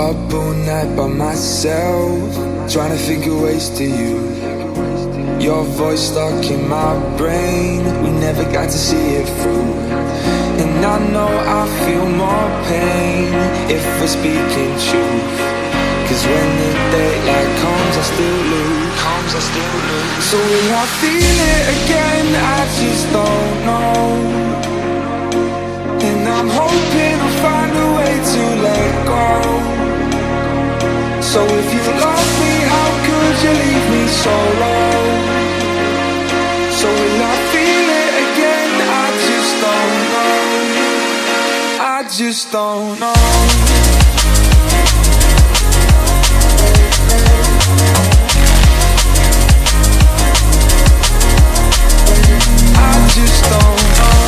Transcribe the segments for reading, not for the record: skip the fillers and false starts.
Up all night by myself, trying to figure ways to you. Your voice stuck in my brain, we never got to see it through. And I know I feel more pain if we're speaking truth. Cause when the daylight comes, I still lose. So will I feel it again? I just don't know. And I'm hoping I'll find a way to let go. So if you love me, how could you leave me so low? So will I feel it again? I just don't know. I just don't know. I just don't know.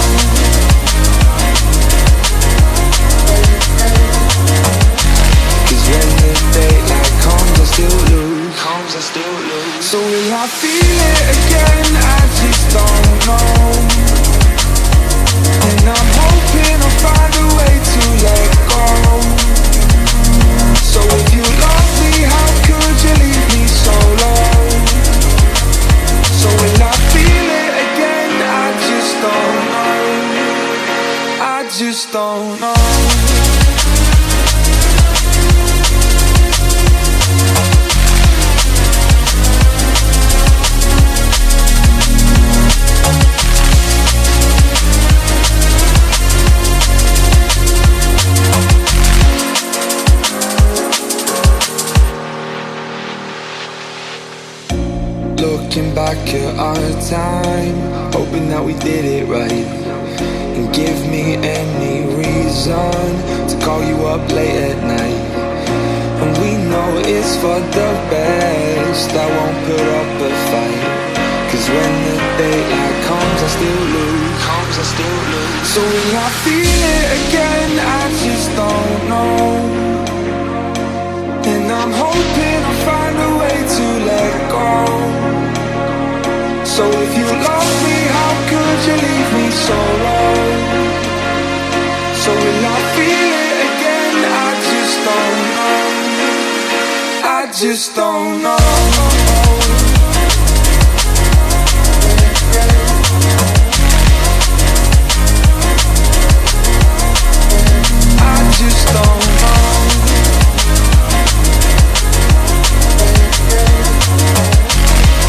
Cause when the daylight comes, I still lose. So will I feel it again? I just don't know. And I'm hoping I'll find a way to let go. So if you love me, how could you leave me so low? So will I feel it again? I just don't know. I just don't know. Looking back at our time, hoping that we did it right. And give me any reason to call you up late at night. And we know it's for the best, I won't put up a fight. Cause when the daylight comes, I still lose. So will I feel it again? I just don't know. And I'm hoping I'll find a way to let go. So if you love me, how could you leave me so low? So will I feel it again? I just don't know. I just don't know. I just don't know.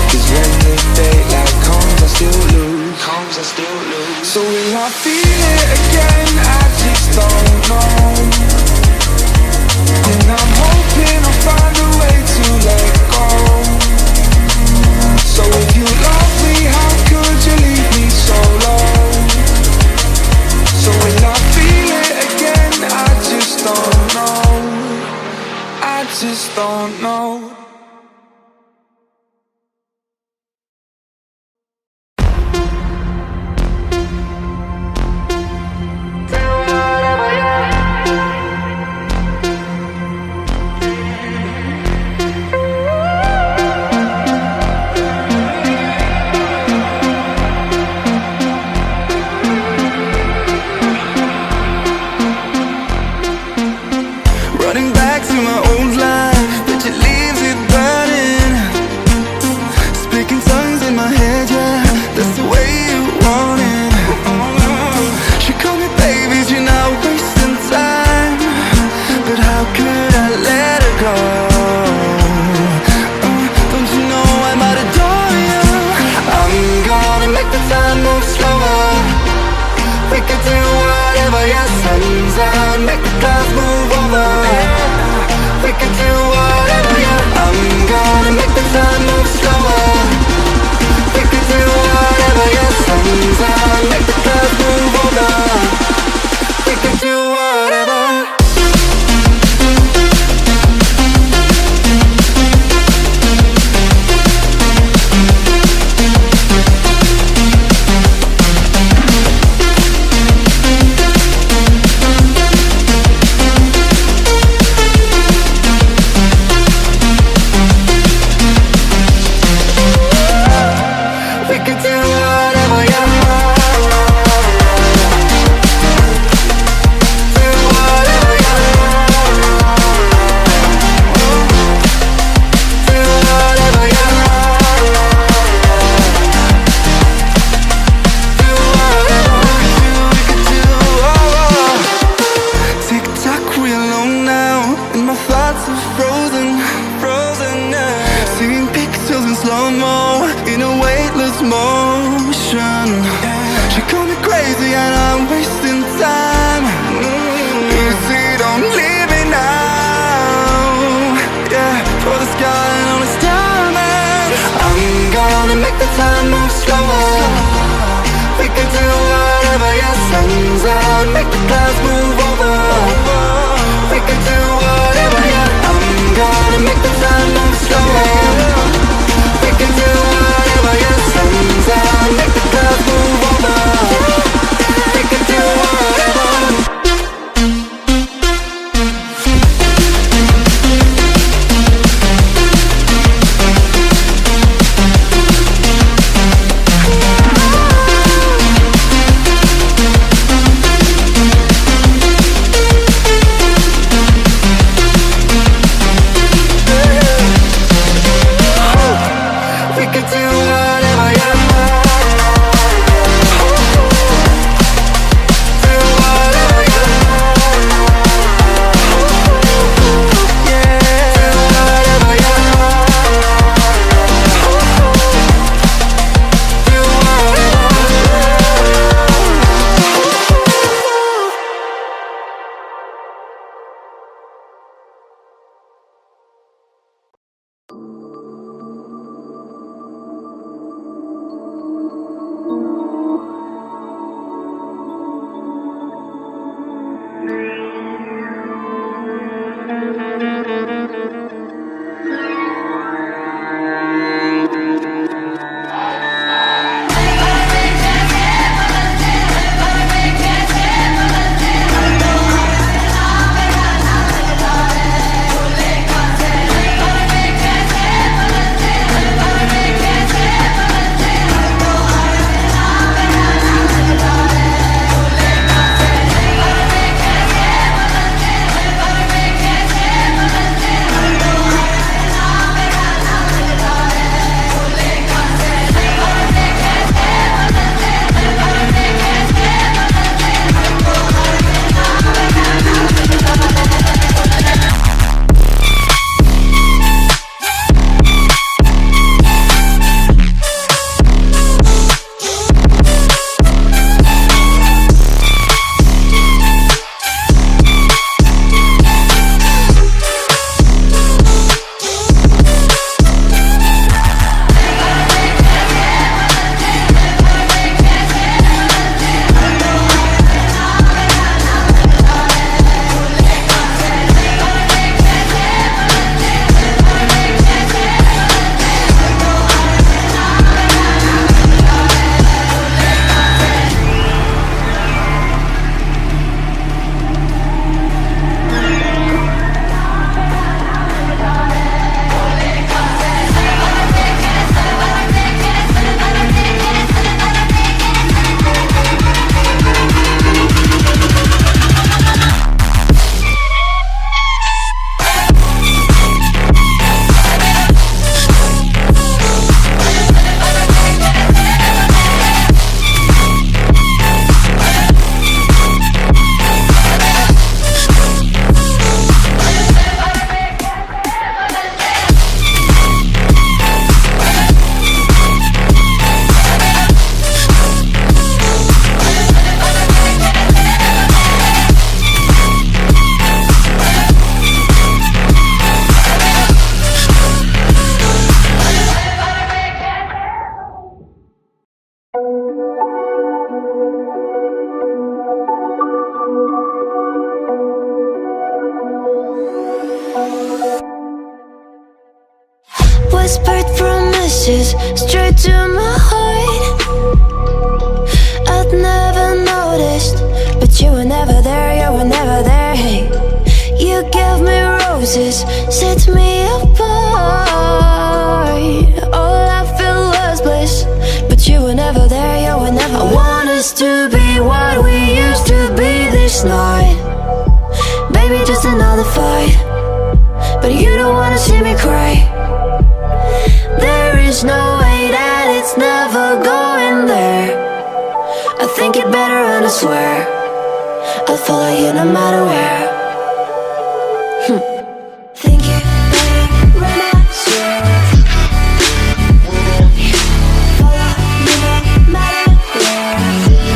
Cause when the daylight comes, I still lose. So will I feel it again? I just don't know. And I'm hoping I'll find a way to let go. So if you love me, how could you leave me so low? So will I feel it again? I just don't know. I just don't know. She call me crazy and I'm wasting time. Easy, don't leave me now. Yeah, for the sky and all its diamond. I'm gonna make the time move slower. We can do whatever, yeah, sun's out. Make the clouds move over. We can do whatever, yeah. I'm gonna make the time move slower. We can do whatever, yeah, sun's out. Make the clouds move over. We can do whatever. Whispered promises straight to my heart. I'd never noticed, but you were never there, you were never there. Hey, you gave me roses, set me apart. All I felt was bliss, but you were never there, you were never there. I want us to be what we used to be this night. Baby, just another fight, but you don't wanna see me cry. There is no way that it's never going there. I think it better and I swear I'll follow you no matter where. Think it better and I swear follow you no matter where.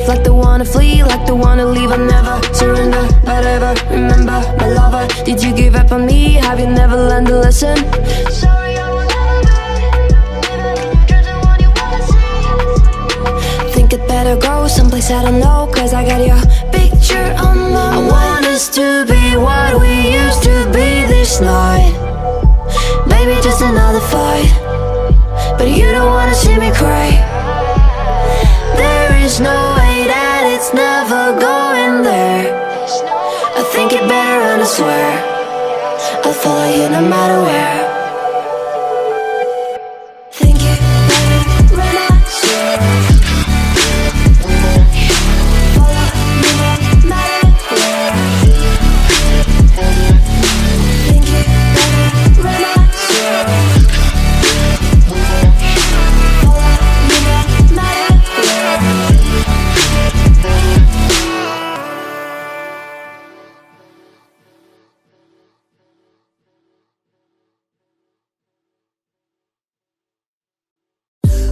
like the one to flee, like the one to leave. I never surrender, but ever remember my lover. Did you give up on me? Have you never learned to listen? Sorry, I will never be even in your dreams the one you wanna see. Think it better go someplace I don't know, cause I got your picture on my mind. I want us to be what we used to be this night. Maybe just another fight, but you don't wanna see me cry. There is no way that it's never going there. I think it better run, I swear. I'll follow you no matter where. Think it better run, I swear. Follow you no matter where. Think it better run, I swear. Follow you no matter where.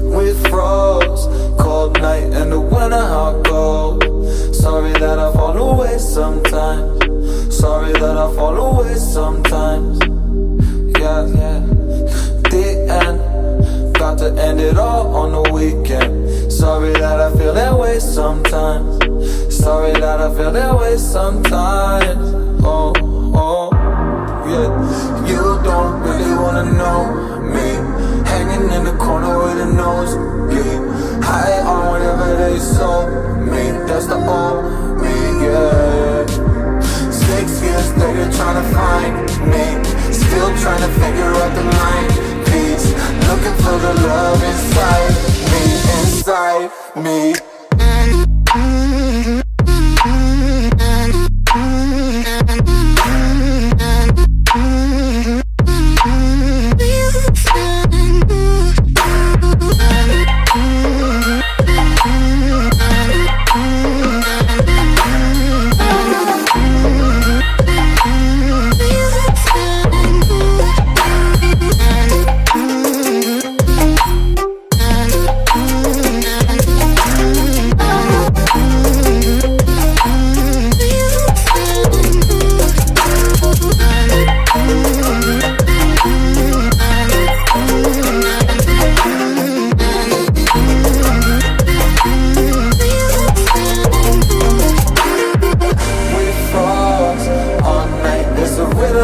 We froze, cold night in the winter, how cold. Sorry that I fall away sometimes. Sorry that I fall away sometimes. Yeah, yeah. The end, got to end it all on the weekend. Sorry that I feel that way sometimes. Sorry that I feel that way sometimes. Oh, oh, yeah. You don't really wanna know me, hanging in the corner with a nosebleed, high on whatever they sold me. That's the old me, yeah. 6 years later trying to find me, still trying to figure out the mind piece, looking for the love inside me, inside me.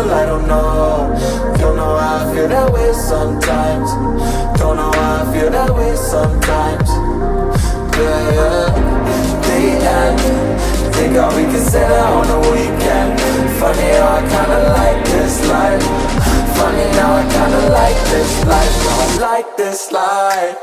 I don't know how I feel that way sometimes. Don't know how I feel that way sometimes. Yeah, yeah. The end, think all we can say that on the weekend. Funny how I kinda like this life. Funny how I kinda like this life. I like this life.